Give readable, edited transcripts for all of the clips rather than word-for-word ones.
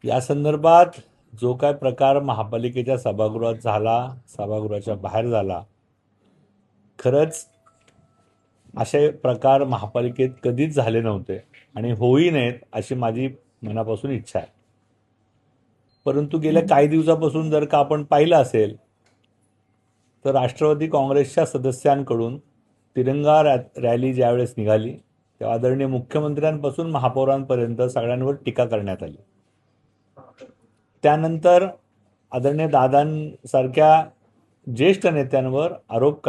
या संदर्भात जो काय प्रकार महापालिकेच्या सभागृहात झाला, सभागृहाच्या बाहेर झाला, खरंच असे प्रकार महापालिकेत कधीच झाले नव्हते आणि होऊही नयेत अशी माझी मनापासून इच्छा आहे. परंतु गेल्या काही दिवसापासून जर का आपण पाहिलं असेल तर राष्ट्रवादी काँग्रेसच्या सदस्यांकडून तिरंगा रॅली ज्यावेळेस निघाली तेव्हा आदरणीय मुख्यमंत्र्यांपासून महापौरांपर्यंत सगळ्यांवर टीका करण्यात आली. त्यानंतर आदरणीय दादांसारख्या ज्येष्ठ नेत्यांवर आरोप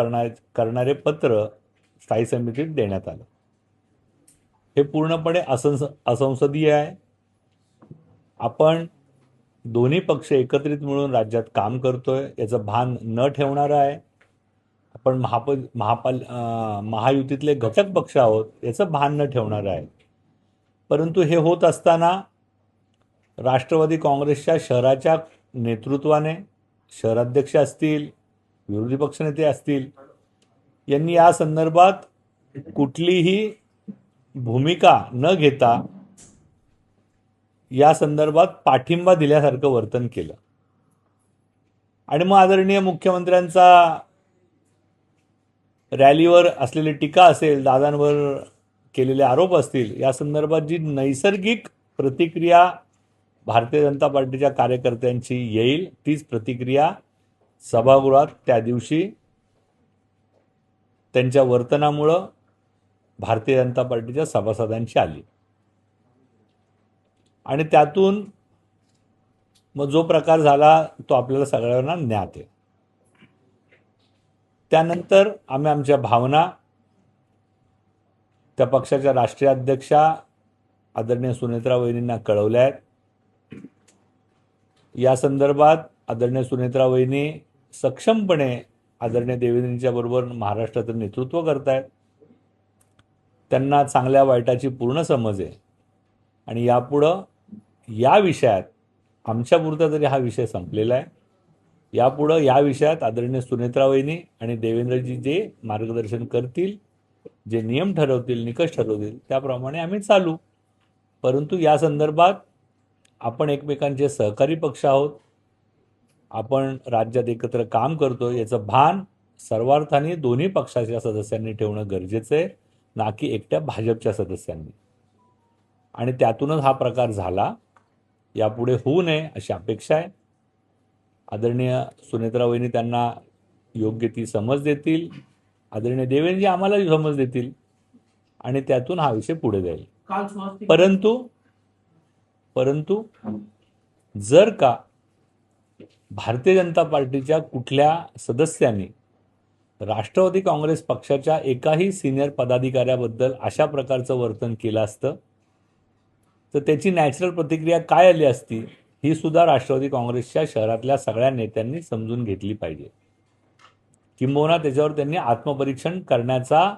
करणारे पत्र स्थायी समितीत देण्यात आलं. हे पूर्णपणे असंसदीय आहे. आपण दोन्ही पक्ष एकत्रित मिळून राज्यात काम करतोय याचं भान न ठेवणारं आहे. आपण महायुतीतले घटक पक्ष आहोत याचं भान न ठेवणारं आहे. परंतु हे होत असताना राष्ट्रवादी काँग्रेसच्या शहराच्या नेतृत्वाने, शहराध्यक्ष असतील, विरोधी पक्षनेते असतील, यांनी या संदर्भात कुठलीही भूमिका न घेता या संदर्भात पाठिंबा दिल्यासारखं वर्तन केलं. आणि मग आदरणीय मुख्यमंत्र्यांचा रॅलीवर असलेली टीका असेल, दादांवर केलेले आरोप असतील, या संदर्भात जी नैसर्गिक प्रतिक्रिया भारतीय जनता पार्टीच्या कार्यकर्त्यांची येईल तीच प्रतिक्रिया सभागृहात त्या दिवशी त्यांच्या वर्तनामुळं भारतीय जनता पार्टीच्या सभासदांची आली. आणि त्यातून मग जो प्रकार झाला तो आपल्याला सगळ्यांना ज्ञात आहे. त्यानंतर आम्ही आमच्या भावना त्या पक्षाच्या राष्ट्रीय अध्यक्षा आदरणीय सुनेत्रा वहिनींना कळवल्या आहेत. या संदर्भात आदरणीय सुनेत्रा वहिनी सक्षमपणे आदरणीय देवेंद्रजींच्या बरोबर महाराष्ट्राचं नेतृत्व करतायत. त्यांना चांगल्या वाईटाची पूर्ण समज आहे आणि यापुढं या विषयात आमच्यापुरता तरी हा विषय संपलेला आहे. यापुढं या विषयात आदरणीय सुनेत्रा वहिनी आणि देवेंद्रजी जे मार्गदर्शन करतील, जे नियम ठरवतील, निकष ठरवतील त्याप्रमाणे आम्ही चालू. परंतु या संदर्भात आपण एकमेकांचे सहकारी पक्ष आहोत, आपण राज्यात एकत्र काम करतो याचं भान सर्वार्थाने दोन्ही पक्षाच्या सदस्यांनी ठेवणं गरजेचं आहे, ना की एकट्या भाजपच्या सदस्यांनी. आणि त्यातूनच हा प्रकार झाला. यापुढे होऊ नये अशी अपेक्षा आहे. आदरणीय सुनेत्रा वहिनी त्यांना योग्य ती समज देतील, आदरणीय देवेंद्रजी आम्हालाही समज देतील आणि त्यातून हा विषय पुढे जाईल. परंतु जर का भारतीय जनता पार्टीच्या कुठल्या सदस्यांनी राष्ट्रवादी काँग्रेस पक्षाच्या एकाही सिनियर पदाधिकाऱ्याबद्दल अशा प्रकारचं वर्तन केलं असतं तर त्याची नॅचरल प्रतिक्रिया काय आली असती ही सुद्धा राष्ट्रवादी काँग्रेसच्या शहरातल्या सगळ्या नेत्यांनी समजून घेतली पाहिजे. किंबहुना त्याच्यावर त्यांनी आत्मपरीक्षण करण्याचा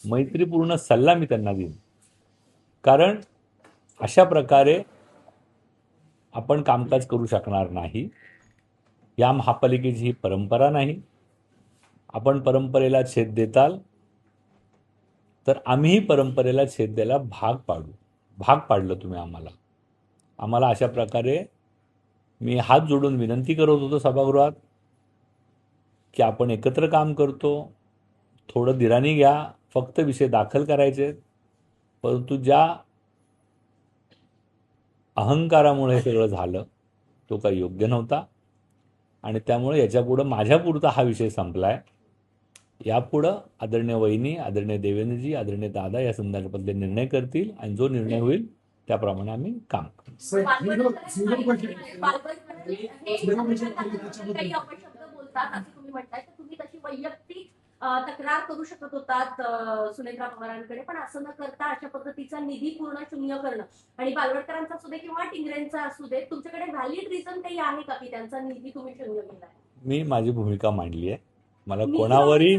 मैत्रीपूर्ण सल्ला मी त्यांना देईन. कारण अशा प्रकारे आपण कामकाज करू शकणार नाही. या महापालिकेची ही परंपरा नाही. आपण परंपरेला छेद देताल तर आम्हीही परंपरेला छेद द्यायला भाग पाडलं तुम्ही आम्हाला अशा प्रकारे मी हात जोडून विनंती करत होतो सभागृहात की आपण एकत्र काम करतो, थोडं धीराने घ्या, फक्त विषय दाखल करायचे. परंतु ज्या अहंकारामुळे हे सगळं झालं तो काही योग्य नव्हता आणि त्यामुळे याच्यापुढं माझ्यापुरता हा विषय संपलाय. यापुढं आदरणीय वहिनी, आदरणीय देवेंद्रजी, आदरणीय दादा या संदर्भातले निर्णय करतील आणि जो निर्णय होईल त्याप्रमाणे आम्ही काम करू. तक्रार करू शकत होतात सुनेत्रा पवारांकडे, पण असं न करता अशा पद्धतीचा निधी पूर्ण शून्य करणं आणि बालवडकरांचा असू दे किंवा टिंगरेंचा असू दे, तुमच्याकडे व्हॅलिड रिझन काही आहे का की त्यांचा निधी तुम्ही शून्य केलाय? मी माझी भूमिका मांडली आहे. मला कोणावरही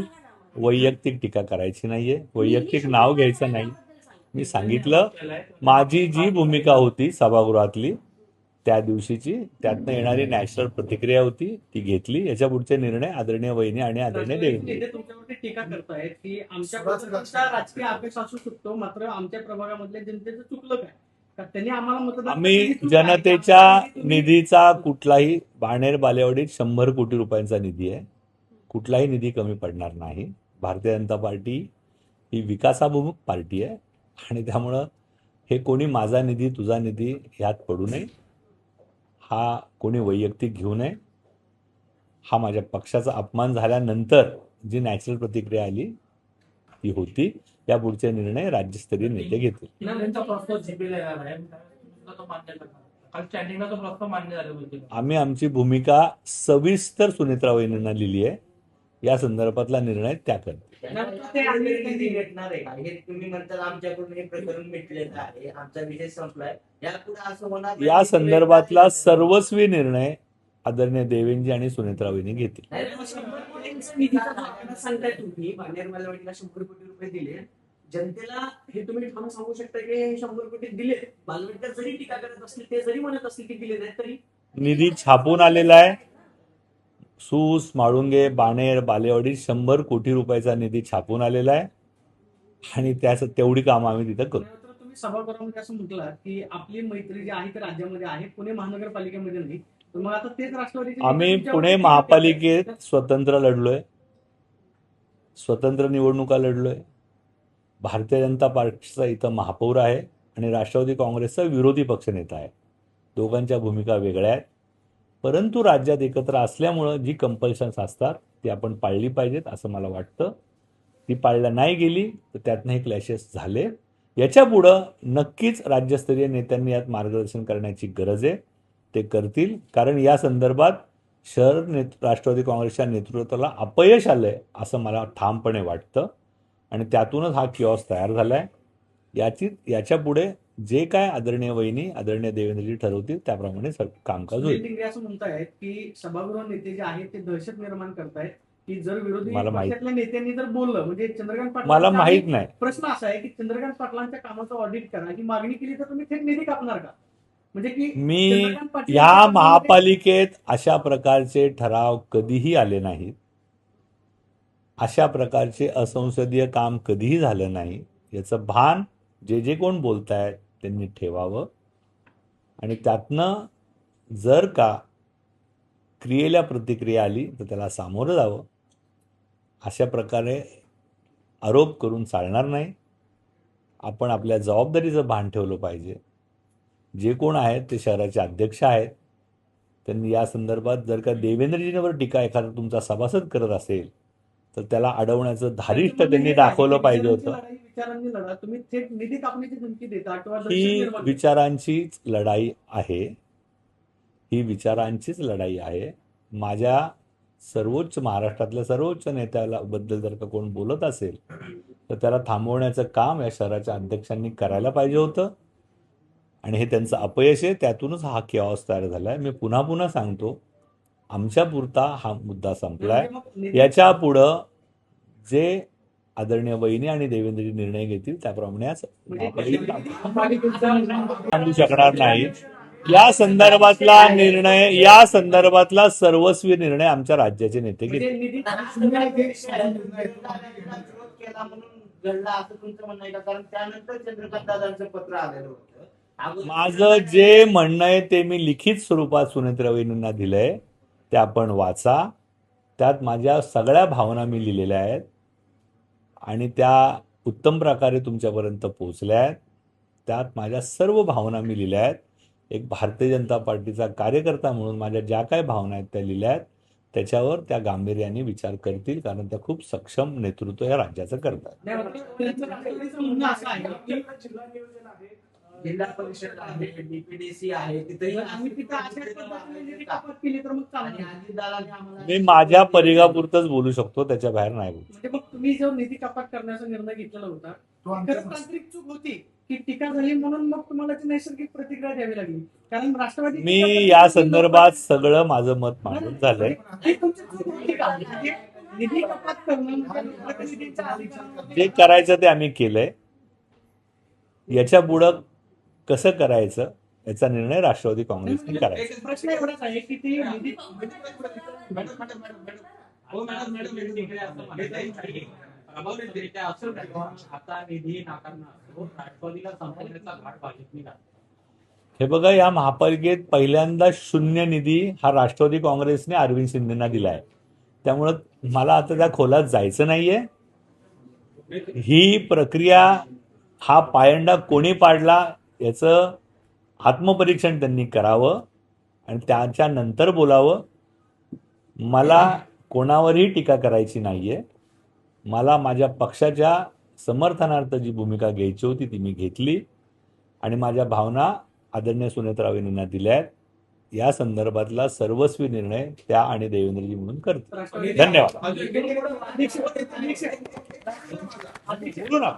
वैयक्तिक टीका करायची नाहीये, वैयक्तिक नाव घ्यायचं नाही. मी सांगितलं माझी जी भूमिका होती सभागृहातली त्या दिवशीची, त्यातनं येणारी नॅचरल प्रतिक्रिया होती ती घेतली. याच्या पुढचे निर्णय आदरणीय वहिनी आणि आदरणीय देवेंद्र. तुमच्यावरती टीका करतायत की आमच्या राजकीय अपेक्षा असू शकतो, मात्र आमच्या प्रभागामधल्या जनतेचं चुकलं काय? का त्यांनी आम्हाला मतदान आम्ही जनतेच्या निधीचा कुठलाही बाणेर बालेवाडीत 100 कोटी रुपयांचा निधी आहे. कुठलाही निधी कमी पडणार नाही. भारतीय जनता पार्टी ही विकासाभिमुख पार्टी आहे आणि त्यामुळं हे कोणी माझा निधी तुझा निधी ह्यात पडू नये, हा कोणी वैयक्तिक घेऊ नये. हा माझ्या पक्षाचा अपमान झाल्यानंतर जी नॅचरल प्रतिक्रिया आली ती होती. या पुढचे निर्णय राज्यस्तरीय नेते घेतील. त्यांचा प्रस्ताव झेपेला येणार आहे तुला तो मान्य करणार काल स्टँडिंगला तो प्रस्ताव मान्य झाला होते आम्ही आमची भूमिका सविस्तर सुनेत्रा वहिनींना लिहिली आहे. या संदर्भातला निर्णय त्या करतील. ते आम्ही कधी भेटणार आहे का? हे तुम्ही म्हणतात आमच्याकडून हे प्रकरण मिटलेलं आहे, आमचा विषय संपलाय, यापुढे असं होणार नाही. या संदर्भातला सर्वस्वी निर्णय आदरणीय देवेंजी आणि सुनेत्रा वहिनी घेतील. नाही, नाही, 100 कोटींचा निधीचा भाग सांगताय तुम्ही. बाणेर बालेवाडीला 100 कोटी रुपये दिले. जनतेला हे तुम्ही ठाम सांगू शकता की हे 100 कोटी दिले. बालवडकर जरी टीका करत असतील, ते जरी म्हणत असतील की दिले नाही, तरी निधी छापून आलेला आहे. सूस, माळुंगे, बाणेर, बालेवाडी 100 कोटी रुपयाचा निधी छापून आलेला आहे आणि त्याच तेवढी कामं आम्ही तिथं करू. तर तुम्ही सभागृहामध्ये असं म्हटलं की आपली मैत्री जी आहे ती राज्यामध्ये आहे, पुणे महानगरपालिकेमध्ये नाही. तर मग आता तेच राष्ट्रवादीचे आम्ही तुमच्यावर पुणे टीका महापालिकेत करतायत. स्वतंत्र लढलोय, स्वतंत्र निवडणुका लढलोय. भारतीय जनता पार्टीचा इथं महापौर आहे आणि राष्ट्रवादी काँग्रेसचा विरोधी पक्षनेता आहे. दोघांच्या भूमिका वेगळ्या आहेत, परंतु राज्यात एकत्र असल्यामुळं जी कंपल्शन्स असतात ती आपण पाळली पाहिजेत असं मला वाटतं. ती पाळल्या नाही गेली तर त्यातनं हे क्लॅशेस झाले. याच्या पुढं नक्कीच राज्यस्तरीय नेत्यांनी यात मार्गदर्शन करण्याची गरज आहे. ते करतील, कारण या संदर्भात राष्ट्रवादी काँग्रेसच्या नेतृत्वाला अपयश आलंय असं मला ठामपणे वाटतं आणि त्यातूनच हा किऑस तयार झालाय. याच्या पुढे जे काय आदरणीय वहिनी आदरणीय देवेंद्रजी ठरवतील त्याप्रमाणे कामकाज सुनील होईल. टिंगरे असं म्हणतायत की सभागृह नेते जे आहेत ते दहशत निर्माण करतायत की जर विरोधी मला माहित- पक्षातल्या नेत्यांनी जर बोललं म्हणजे चंद्रकांत पाटील मला माहित नाही. प्रश्न असा आहे की चंद्रकांत पाटलांच्या कामाचं ऑडिट करा ही मागणी केली तर तुम्ही थेट निधी कापणार का? म्हणजे की मी चंद्रकांत पाटील या यांच्या महापालिकेत अशा प्रकारचे ठराव कधीही आले नाहीत. अशा प्रकारचे असंसदीय काम कधीही झालं नाही. याचं भान जे कोण बोलतायत त्यांनी ठेवावं आणि त्यातनं जर का क्रियेला प्रतिक्रिया आली तर त्याला सामोरं जावं. अशा प्रकारे आरोप करून चालणार नाही. आपण आपल्या जबाबदारीचं भान ठेवलं पाहिजे. जे कोण आहेत ते शहराचे अध्यक्ष आहेत. त्यांनी या संदर्भात जर का देवेंद्रजींवर टीका एखादा तुमचा सभासद करत असेल तर त्याला अडवण्याचं धारिष्ट त्यांनी दाखवलं पाहिजे होतं. विचारांनी लढा तुम्ही थेट निधी कापण्याची धमकी देता किंवा दहशत ही निर्माण करता. विचारांचीच लढाई आहे. ही विचारांचीच लढाई आहे. माझ्या महाराष्ट्रातल्या सर्वोच्च नेत्याला बद्दल जर का कोण बोलत असेल तर त्याला थांबवण्याचं काम या शहराच्या अध्यक्षांनी करायला पाहिजे होतं आणि हे त्यांचं अपयश आहे. त्यातूनच हा किऑस तयार झालाय. मी पुन्हा सांगतो, आमच्या पुरता हा मुद्दा संपलाय. म्हणजे मग निधी- याच्या पुढं जे आदरणीय वहिनी आणि देवेंद्रजी निर्णय घेतील त्याप्रमाणे आज सांगू शकणार नाही. या संदर्भातला सर्वस्वी निर्णय आमच्या राज्याचे नेते म्हणजे घेतील. निधी विरोध केला म्हणून घडला असं तुमचं म्हणणं आहे का? कारण त्यानंतर चंद्रकांत दादांचं पत्र आलेलं होतं. माझं जे म्हणणं आहे ते मी लिखित स्वरूपात सुनेत्रा वहिनींना दिलंय. ते आपण वाचा. त्यात माझ्या सगळ्या भावना मी लिहिलेल्या आहेत आणि त्या उत्तम प्रकारे तुमच्यापर्यंत पोहोचल्या आहेत. त्यात माझ्या सर्व भावना मी लिहिल्या आहेत. एक भारतीय जनता पार्टीचा कार्यकर्ता म्हणून माझ्या ज्या काही भावना आहेत त्या लिहिल्या आहेत. त्याच्यावर त्या गांभीर्याने विचार करतील, कारण त्या खूप सक्षम नेतृत्व या राज्याचं करतात. त्यांचं राष्ट्रवादीचं म्हणणं असं आहे की जिल्हा परिषद आहे, डीपीडीसी आहे, तिथेही आम्ही तिथं अशा पद्धतीने निधी कपात केली तर मग आणि चालणार. अजितदादांनी आम्हाला मी माझ्या परिघापुरतच बोलू शकतो, त्याच्या बाहेर नाही बोलू. म्हणजे मग तुम्ही जो निधी कपात करण्याचा निर्णय घेतलेला होता खरंच तांत्रिक चूक होती की टीका झाली म्हणून मग तुम्हाला ती नैसर्गिक प्रतिक्रिया द्यावी लागली? कारण राष्ट्रवादी मी या संदर्भात सगळं माझं मत मांडून झालंय. ही तुमची चूक होती का? म्हणजे निधी कपात करणं म्हणजे प्रतिनिधींचा अधिकार जे करायचं ते आम्ही केलंय. याच्या पुढं कसं करायचं याचा निर्णय राष्ट्रवादी काँग्रेसने करायचा. एक प्रश्न एवढाच आहे की ती निधी आता निधी नाकारणं असतो राष्ट्रवादीला संपवण्याचा घाट भाजपने घातला हे बघा, या महापालिकेत पहिल्यांदा शून्य निधी हा राष्ट्रवादी काँग्रेसने अरविंद शिंदेना दिला आहे. त्यामुळं मला आता त्या खोलात जायचं नाहीये. ही प्रक्रिया, हा पायंडा कोणी पाडला याचं आत्मपरीक्षण त्यांनी करावं आणि त्याच्यानंतर बोलावं. मला कोणावरही टीका करायची नाहीये. मला माझ्या पक्षाच्या समर्थनार्थ जी भूमिका घ्यायची होती ती मी घेतली आणि माझ्या भावना आदरणीय सुनेत्रा वहिनींना दिल्या आहेत. या संदर्भातला सर्वस्वी निर्णय त्या आणि देवेंद्रजी म्हणून करतील. धन्यवाद. बोलू ना.